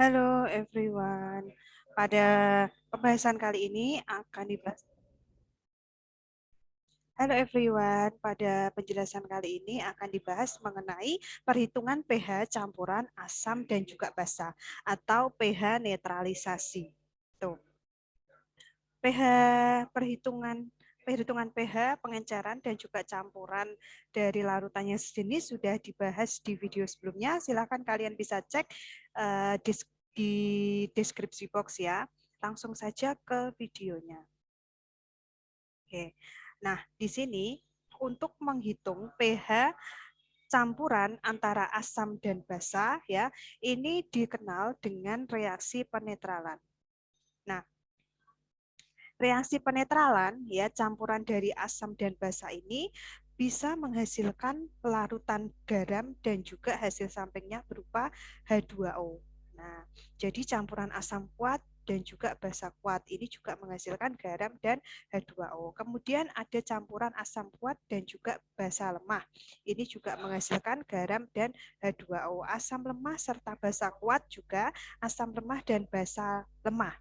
Halo everyone. Pada pembahasan kali ini akan dibahas. Halo everyone. Pada penjelasan kali ini akan dibahas mengenai perhitungan pH campuran asam dan juga basa atau pH netralisasi. Tuh. pH perhitungan pH, pengenceran dan juga campuran dari larutannya sejenis sudah dibahas di video sebelumnya. Silakan kalian bisa cek di deskripsi box ya. Langsung saja ke videonya. Oke. Nah, di sini untuk menghitung pH campuran antara asam dan basa ya, ini dikenal dengan reaksi penetralan. Nah, reaksi penetralan ya campuran dari asam dan basa ini bisa menghasilkan larutan garam dan juga hasil sampingnya berupa H2O. Nah, jadi campuran asam kuat dan juga basa kuat ini juga menghasilkan garam dan H2O. Kemudian ada campuran asam kuat dan juga basa lemah. Ini juga menghasilkan garam dan H2O. Asam lemah serta basa kuat juga asam lemah dan basa lemah.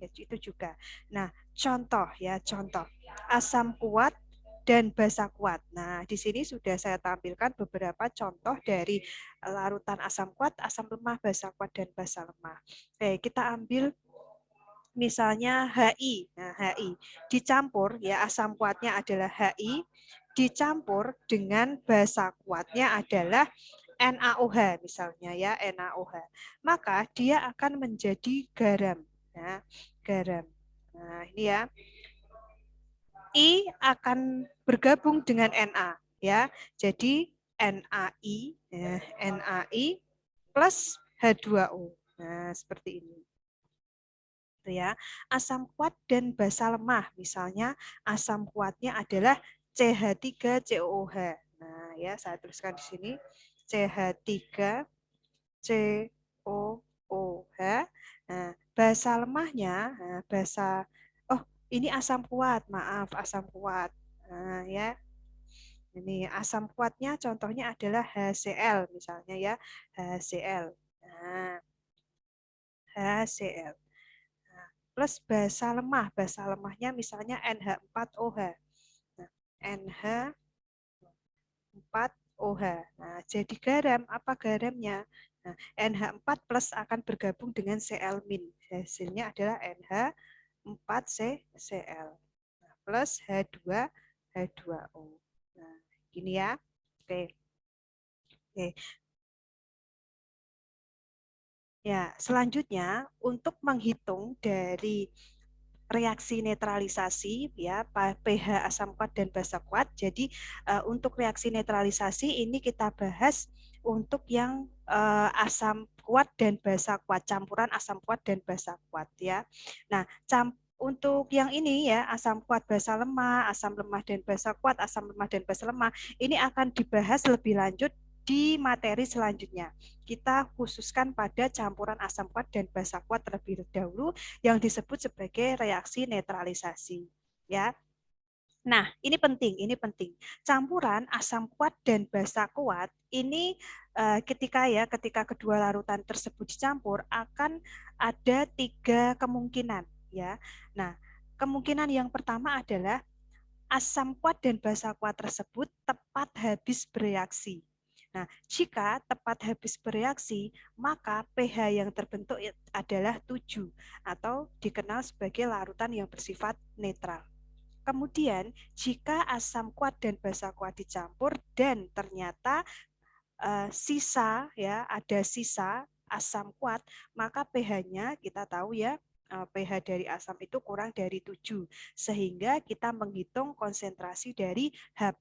Ya, itu juga. Nah, contoh ya, contoh asam kuat dan basa kuat. Nah, di sini sudah saya tampilkan beberapa contoh dari larutan asam kuat, asam lemah, basa kuat dan basa lemah. Oke, kita ambil misalnya HI. Nah, HI dicampur ya asam kuatnya adalah HI dicampur dengan basa kuatnya adalah NaOH misalnya ya, NaOH. Maka dia akan menjadi garam. Nah, garam. Nah, ini ya. I akan bergabung dengan Na ya. Jadi NaI ya, NaI plus H2O. Nah, seperti ini. Ya. Asam kuat dan basa lemah. Misalnya asam kuatnya adalah CH3COOH. Nah, ya saya tuliskan di sini CH3COOH. Nah, basa lemahnya, nah, ini asam kuat, maaf asam kuat. Nah, ya. Ini asam kuatnya contohnya adalah HCl misalnya ya, HCl. Nah, HCl. Nah, plus basa lemahnya misalnya NH4OH. Nah, NH4OH. Nah, jadi garam, apa garamnya? Nah, NH4 plus akan bergabung dengan Cl-. Hasilnya adalah NH4CCl. Nah, plus H2O. Nah, gini ya. Oke. Oke. Ya, selanjutnya untuk menghitung dari reaksi netralisasi ya pH asam kuat dan basa kuat. Jadi untuk reaksi netralisasi ini kita bahas untuk yang asam kuat dan basa kuat, campuran asam kuat dan basa kuat ya. Nah, untuk yang ini ya asam kuat basa lemah, asam lemah dan basa kuat, asam lemah dan basa lemah ini akan dibahas lebih lanjut di materi selanjutnya. Kita khususkan pada campuran asam kuat dan basa kuat terlebih dahulu yang disebut sebagai reaksi netralisasi. Ya. Nah, ini penting, ini penting. Campuran asam kuat dan basa kuat ini ketika kedua larutan tersebut dicampur akan ada 3 kemungkinan ya. Nah, kemungkinan yang pertama adalah asam kuat dan basa kuat tersebut tepat habis bereaksi. Nah, jika tepat habis bereaksi, maka pH yang terbentuk adalah 7 atau dikenal sebagai larutan yang bersifat netral. Kemudian, jika asam kuat dan basa kuat dicampur dan ternyata sisa ya, ada sisa asam kuat, maka pH-nya kita tahu ya pH dari asam itu kurang dari 7 sehingga kita menghitung konsentrasi dari H+.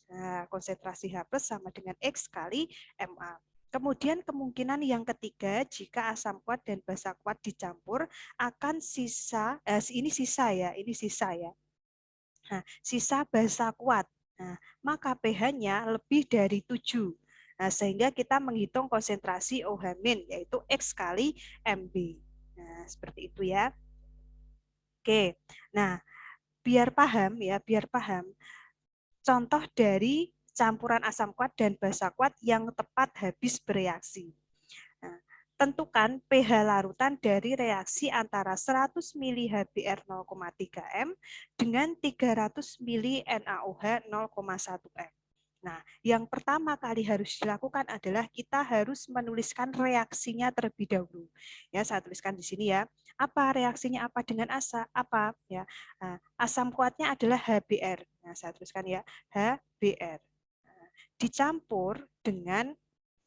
Nah, konsentrasi H+ sama dengan X kali Ma. Kemudian kemungkinan yang ketiga jika asam kuat dan basa kuat dicampur akan sisa ini sisa ya, ini sisa ya. Nah, sisa basa kuat. Nah, maka pH-nya lebih dari 7. Nah, sehingga kita menghitung konsentrasi OH- yaitu X kali Mb. Nah, seperti itu ya. Oke. Nah, biar paham ya, biar paham. Contoh dari campuran asam kuat dan basa kuat yang tepat habis bereaksi. Nah, tentukan pH larutan dari reaksi antara 100 mili HBr 0,3 m dengan 300 mili NaOH 0,1 m. Nah, yang pertama kali harus dilakukan adalah kita harus menuliskan reaksinya terlebih dahulu. Ya, saya tuliskan di sini ya. Apa reaksinya apa dengan apa ya? Nah, asam kuatnya adalah HBr. Nah, saya tuliskan ya, HBr. Nah, dicampur dengan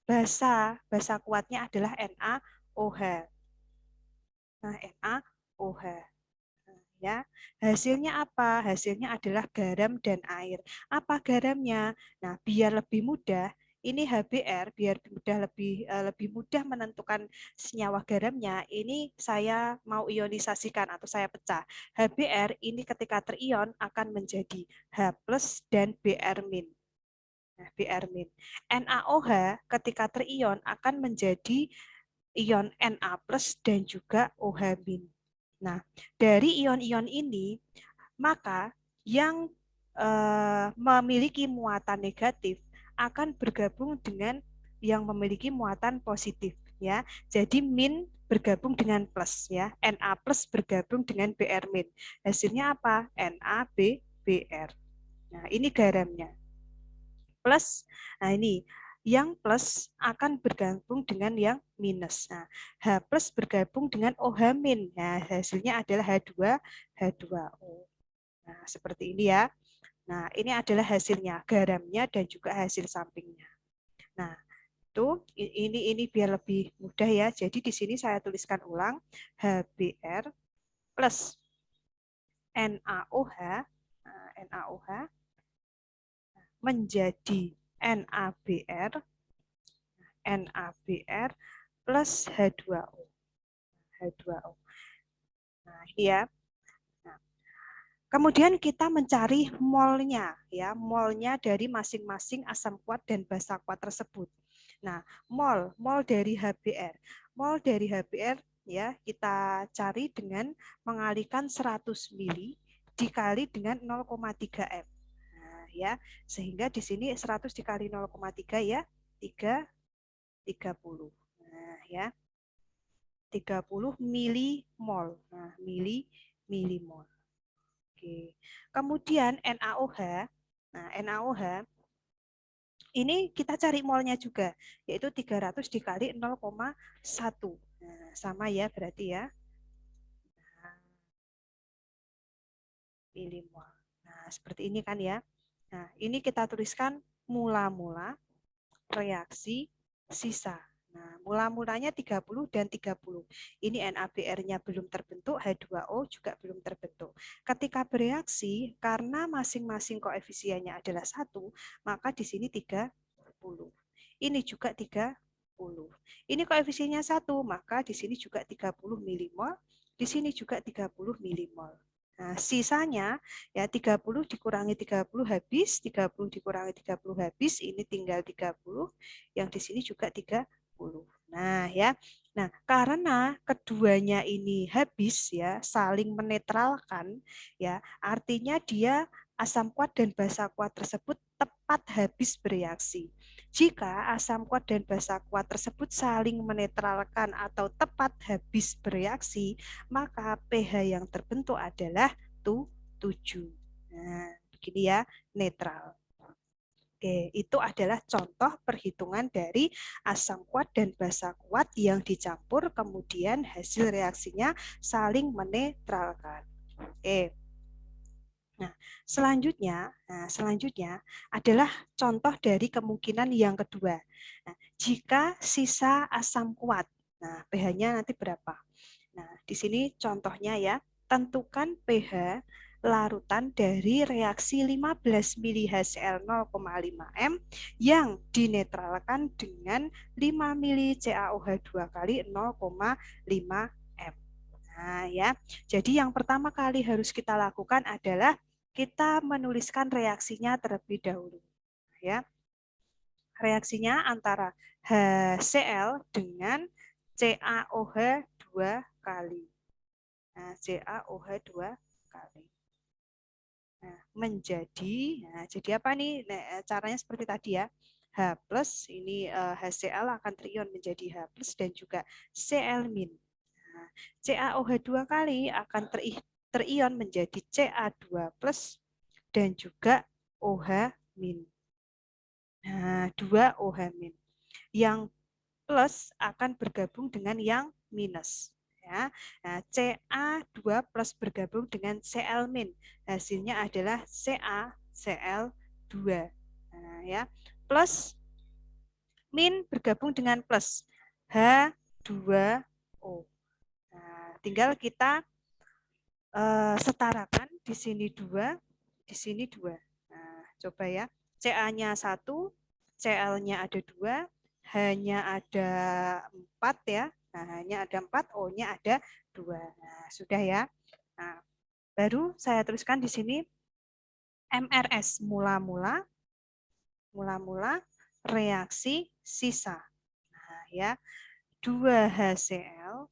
basa kuatnya adalah NaOH. Nah, NaOH. Ya, hasilnya apa? Hasilnya adalah garam dan air. Apa garamnya? Nah, biar lebih mudah, ini HBr, biar lebih mudah menentukan senyawa garamnya. Ini saya mau ionisasikan atau saya pecah. HBr ini ketika terion akan menjadi H+ dan Br-. Nah, Br-. NaOH ketika terion akan menjadi ion Na+ dan juga OH-. Nah, dari ion-ion ini, maka yang memiliki muatan negatif akan bergabung dengan yang memiliki muatan positif, ya. Jadi min bergabung dengan plus, ya. Na+ bergabung dengan Br-. Hasilnya apa? NaBr. Nah, ini garamnya. Plus, nah ini yang plus akan bergabung dengan yang minus. Nah, H+ bergabung dengan OH-. Nah, hasilnya adalah H2O. Nah, seperti ini ya. Nah, ini adalah hasilnya, garamnya dan juga hasil sampingnya. Nah, itu ini biar lebih mudah ya. Jadi di sini saya tuliskan ulang HBr plus NaOH, NaOH menjadi NaBr plus H2O. H2O. Nah, ini ya. Nah, kemudian kita mencari molnya, ya, molnya dari masing-masing asam kuat dan basa kuat tersebut. Nah, mol dari HBr. Mol dari HBr ya kita cari dengan mengalihkan 100 mili dikali dengan 0,3 m. Nah, ya, sehingga di sini 100 dikali 0,3 ya 30. Nah, ya. 30 milimol. Nah, milimol. Oke. Kemudian NaOH. Nah, NaOH ini kita cari molnya juga, yaitu 300 dikali 0,1. Nah, sama ya berarti ya. Nah, milimol. Nah, seperti ini kan ya. Nah, ini kita tuliskan mula-mula reaksi sisa. Nah, mula-mulanya 30 dan 30. Ini NaBr-nya belum terbentuk, H2O juga belum terbentuk. Ketika bereaksi, karena masing-masing koefisiennya adalah 1, maka di sini 30. Ini juga 30. Ini koefisiennya 1, maka di sini juga 30 milimol, di sini juga 30 milimol. Nah, sisanya ya 30 dikurangi 30 habis, 30 dikurangi 30 habis, ini tinggal 30, yang di sini juga 30. Nah, ya. Nah, karena keduanya ini habis ya, saling menetralkan ya, artinya dia asam kuat dan basa kuat tersebut tepat habis bereaksi. Jika asam kuat dan basa kuat tersebut saling menetralkan atau tepat habis bereaksi, maka pH yang terbentuk adalah 7. Nah, begini ya, netral. Oke, itu adalah contoh perhitungan dari asam kuat dan basa kuat yang dicampur, kemudian hasil reaksinya saling menetralkan. Oke. Nah, selanjutnya adalah contoh dari kemungkinan yang kedua. Nah, jika sisa asam kuat, nah pH-nya nanti berapa? Nah, di sini contohnya ya, tentukan pH larutan dari reaksi 15 mili HCl 0,5 m yang dinetralkan dengan 5 mili CaOH2 kali 0,5 m. Nah, ya. Jadi yang pertama kali harus kita lakukan adalah kita menuliskan reaksinya terlebih dahulu. Ya. Reaksinya antara HCl dengan CaOH 2 kali. Nah, CaOH 2 kali. Nah, jadi apa nih? Nah, caranya seperti tadi ya. H plus, ini HCl akan terion menjadi H plus dan juga Cl min. Nah, CaOH 2 kali akan terion menjadi Ca2 plus dan juga OH min. Nah, 2 OH min. Yang plus akan bergabung dengan yang minus. Ya. Nah, Ca2 plus bergabung dengan Cl min. Hasilnya adalah CaCl2. Nah, ya. Plus min bergabung dengan plus H2O. Nah, tinggal kita setarakan di sini 2, di sini 2. Nah, coba ya. Ca-nya 1, Cl-nya ada 2, H-nya ada 4 ya. Nah, H-nya ada 4, O-nya ada 2. Nah, sudah ya. Nah, baru saya tuliskan di sini MRS, mula-mula reaksi sisa. Nah, ya. 2 HCl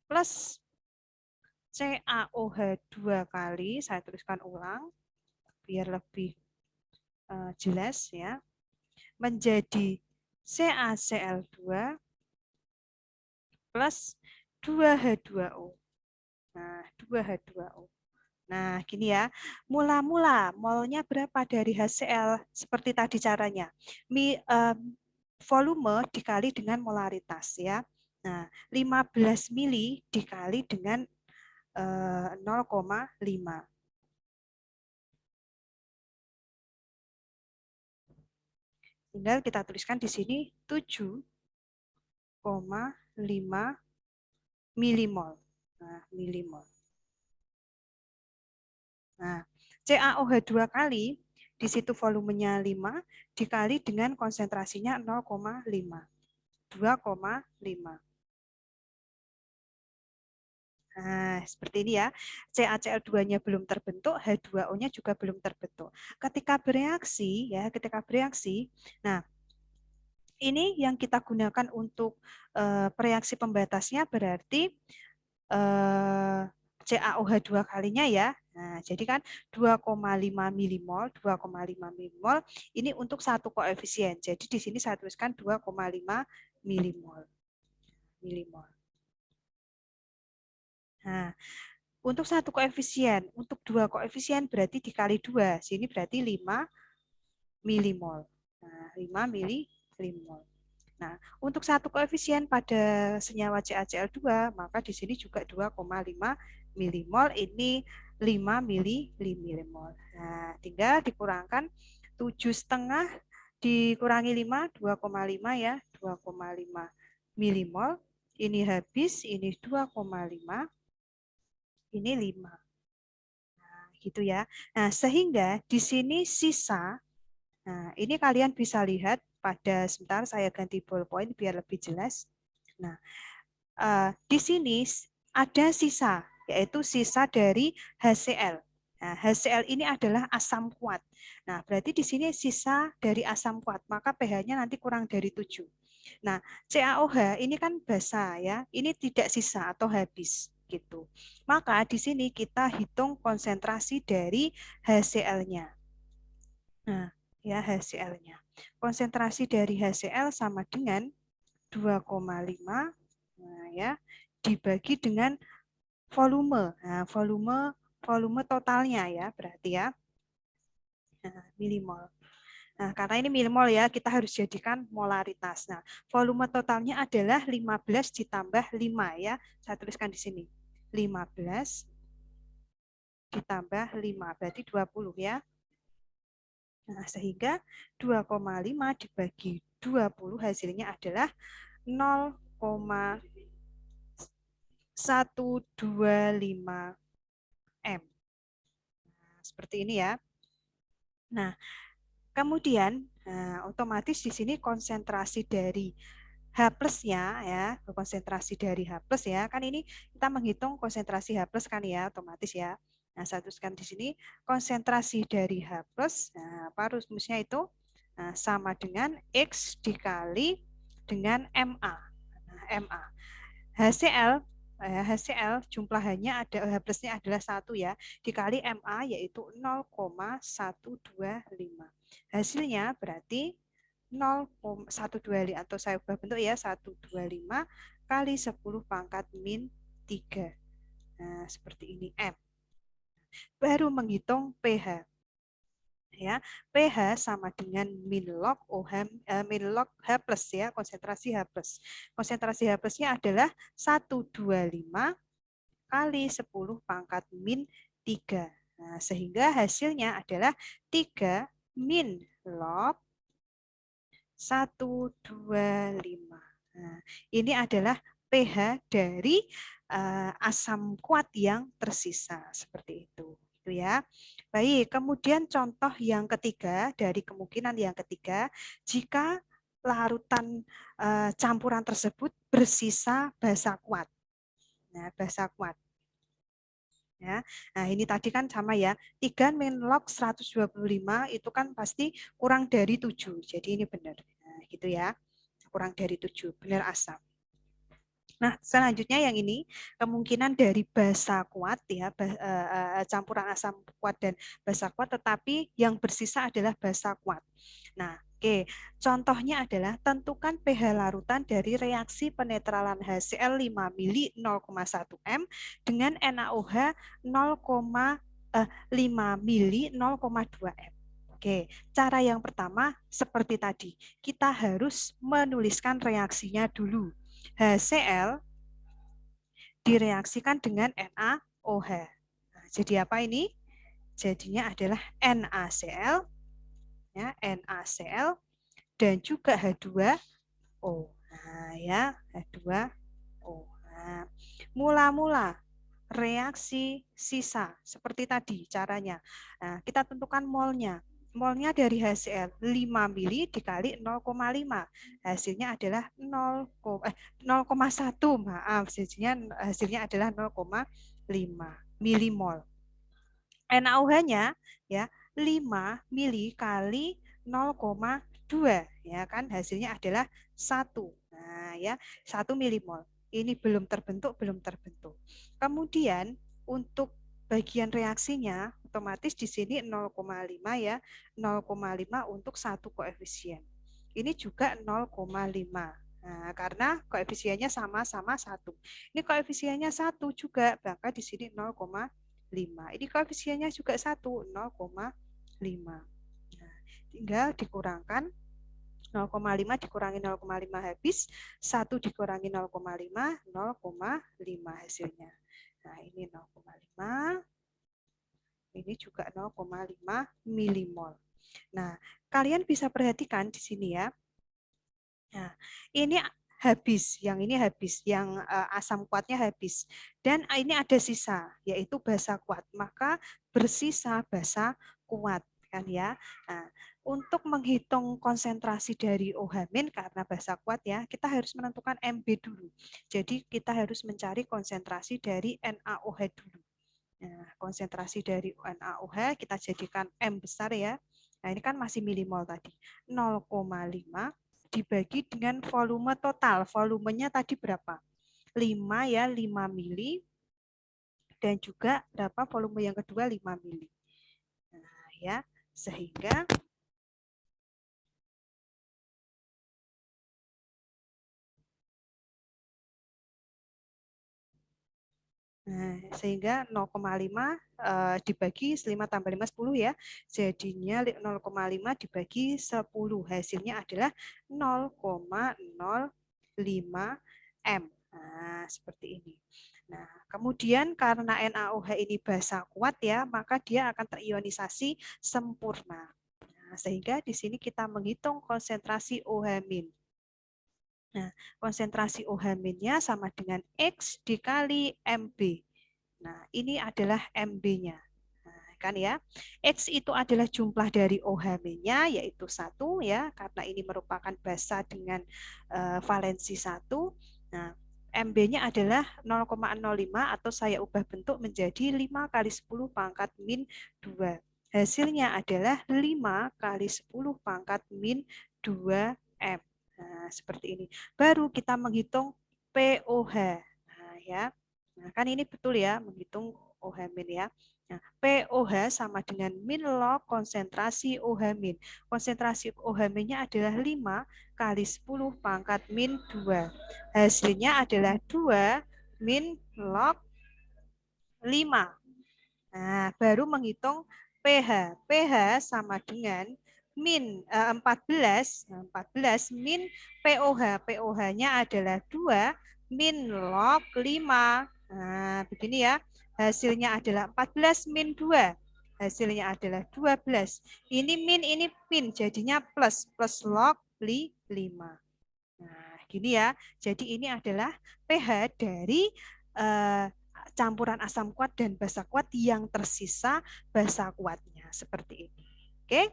plus CaOH 2 kali, saya tuliskan ulang biar lebih jelas ya, menjadi CaCl2 plus 2H2O. Nah, 2H2O. Nah, gini ya, mula-mula molnya berapa dari HCl? Seperti tadi caranya. Volume dikali dengan molaritas ya. Nah, 15 mili dikali dengan 0,5. Tinggal kita tuliskan di sini 7,5 milimol. Nah, milimol. Nah, CaOH 2 kali, di situ volumenya 5, dikali dengan konsentrasinya 0,5. 2,5. Nah, seperti ini ya. CaCl2-nya belum terbentuk, H2O-nya juga belum terbentuk. Ketika bereaksi, nah, ini yang kita gunakan untuk reaksi pembatasnya berarti CaOH 2 kalinya ya. Nah, jadi kan 2,5 milimol ini untuk satu koefisien. Jadi di sini saya tuliskan 2,5 milimol. Nah, untuk satu koefisien, untuk dua koefisien berarti dikali 2. Sini berarti 5 milimol. Nah, 5 milimol. Nah, untuk satu koefisien pada senyawa CaCl2, maka di sini juga 2,5 milimol, ini 5 milimol. Nah, tinggal dikurangkan 7,5 dikurangi 5, 2,5 ya, 2,5 milimol. Ini habis, ini 2,5, ini 5. Nah, gitu ya. Nah, sehingga di sini sisa. Nah, ini kalian bisa lihat pada, sebentar saya ganti ballpoint biar lebih jelas. Nah, di sini ada sisa, yaitu sisa dari HCl. Nah, HCl ini adalah asam kuat. Nah, berarti di sini sisa dari asam kuat, maka pH-nya nanti kurang dari 7. Nah, CaOH ini kan basa ya, ini tidak sisa atau habis gitu. Maka di sini kita hitung konsentrasi dari HCl-nya. Nah, ya HCl-nya. Konsentrasi dari HCl sama dengan 2,5 nah, ya, dibagi dengan volume. Nah, volume totalnya ya, berarti ya. Nah, milimol. Nah, karena ini milimol ya, kita harus jadikan molaritas. Nah, volume totalnya adalah 15 ditambah 5 ya. Saya tuliskan di sini. 15 ditambah 5, berarti 20 ya. Nah, sehingga 2,5 dibagi 20 hasilnya adalah 0,125 M. Nah, seperti ini ya. Nah, kemudian otomatis di sini konsentrasi dari H plusnya ya, konsentrasi dari H plus ya, kan ini kita menghitung konsentrasi H plus kan ya, otomatis ya. Nah, saya tuliskan di sini konsentrasi dari H plus, nah, apa rumusnya itu? Nah, sama dengan X dikali dengan MA. Nah, MA. HCl HCl jumlahannya ada H plusnya adalah 1 ya, dikali MA yaitu 0,125. Hasilnya berarti 0,125 atau saya ubah bentuk ya 125 kali 10 pangkat min 3. Nah, seperti ini M. Baru menghitung pH. Ya, pH sama dengan min log OH min log H plus ya, konsentrasi H plus. Konsentrasi H plusnya adalah 125 kali 10 pangkat min 3. Nah, sehingga hasilnya adalah 3 min log 125. Nah, ini adalah pH dari asam kuat yang tersisa seperti itu. Itu ya. Baik, kemudian contoh yang ketiga dari kemungkinan yang ketiga, jika larutan campuran tersebut bersisa basa kuat. Nah, basa kuat. Ya. Nah, ini tadi kan sama ya. 3 min log 125 itu kan pasti kurang dari 7. Jadi ini benar. Nah, gitu ya. Kurang dari 7, benar asam. Nah, selanjutnya yang ini kemungkinan dari basa kuat ya, campuran asam kuat dan basa kuat, tetapi yang bersisa adalah basa kuat. Nah, oke, contohnya adalah tentukan pH larutan dari reaksi penetralan HCl 5 mili 0,1 m dengan NaOH 0,5 mili 0,2 m. Oke, cara yang pertama seperti tadi, kita harus menuliskan reaksinya dulu. HCl direaksikan dengan NaOH. Nah, jadi apa ini? Jadinya adalah NaCl, ya, NaCl dan juga H2O. Nah, ya, H2O. Nah, mula-mula reaksi sisa seperti tadi caranya. Nah, kita tentukan molnya. Molnya dari HCl 5 mili dikali 0,5. Hasilnya adalah 0,1. Maaf, hasilnya adalah 0,5 milimol. NaOH-nya ya 5 mili kali 0,2 ya kan, hasilnya adalah 1. Nah, ya, 1 milimol. Ini belum terbentuk. Kemudian untuk bagian reaksinya otomatis di sini 0,5 ya, 0,5 untuk 1 koefisien. Ini juga 0,5. Nah, karena koefisiennya sama-sama 1. Ini koefisiennya 1 juga, maka di sini 0,5. Ini koefisiennya juga 1, 0,5. Nah, tinggal dikurangkan 0,5 dikurangi 0,5 habis, 1 dikurangi 0,5, 0,5 hasilnya. Nah, ini 0,5, ini juga 0,5 milimol. Nah, kalian bisa perhatikan di sini ya. Nah, ini habis, yang ini habis, yang asam kuatnya habis. Dan ini ada sisa, yaitu basa kuat. Maka bersisa basa kuat kan ya. Nah, untuk menghitung konsentrasi dari OH- karena basa kuat ya, kita harus menentukan MB dulu. Jadi kita harus mencari konsentrasi dari NaOH dulu. Nah, konsentrasi dari NaOH kita jadikan M besar ya. Nah, ini kan masih milimol tadi. 0,5 dibagi dengan volume total. Volumenya tadi berapa? 5 ya, 5 mili. Dan juga berapa volume yang kedua? 5 mili. Nah, ya, sehingga sehingga 0,5 dibagi 5 tambah 5, 10 ya. Jadinya 0,5 dibagi 10. Hasilnya adalah 0,05 M. Nah, seperti ini. Nah, kemudian karena NaOH ini basa kuat ya, maka dia akan terionisasi sempurna. Nah, sehingga di sini kita menghitung konsentrasi OH-. Nah, konsentrasi OH-nya sama dengan X dikali MB. Nah, ini adalah MB-nya. Nah, kan ya. X itu adalah jumlah dari OH-nya, yaitu 1 ya, karena ini merupakan basa dengan valensi 1. Nah, MB-nya adalah 0,05 atau saya ubah bentuk menjadi 5 kali 10 pangkat min 2. Hasilnya adalah 5 kali 10 pangkat min 2 M. Nah, seperti ini. Baru kita menghitung POH. Nah, ya. Nah, kan ini betul ya, menghitung OH min ya. Nah, POH sama dengan min log konsentrasi OH min. Konsentrasi OH minnya adalah 5 kali 10 pangkat min 2. Hasilnya adalah 2 min log 5. Nah, baru menghitung pH. pH sama dengan min 14, 14 min POH. POH-nya adalah 2 min log 5. Nah, begini ya. Hasilnya adalah 14 min 2. Hasilnya adalah 12. Ini min, ini min. Jadinya plus. Plus log 5. Nah, gini ya. Jadi ini adalah pH dari eh, campuran asam kuat dan basa kuat yang tersisa basa kuatnya. Seperti ini. Oke?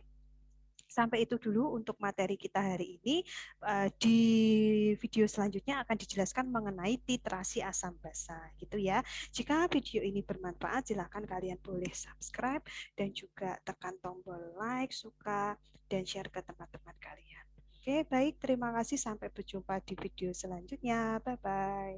Sampai itu dulu untuk materi kita hari ini. Di video selanjutnya akan dijelaskan mengenai titrasi asam basa, gitu ya. Jika video ini bermanfaat, silakan kalian boleh subscribe dan juga tekan tombol like, suka, dan share ke teman-teman kalian. Oke, baik. Terima kasih. Sampai berjumpa di video selanjutnya. Bye-bye.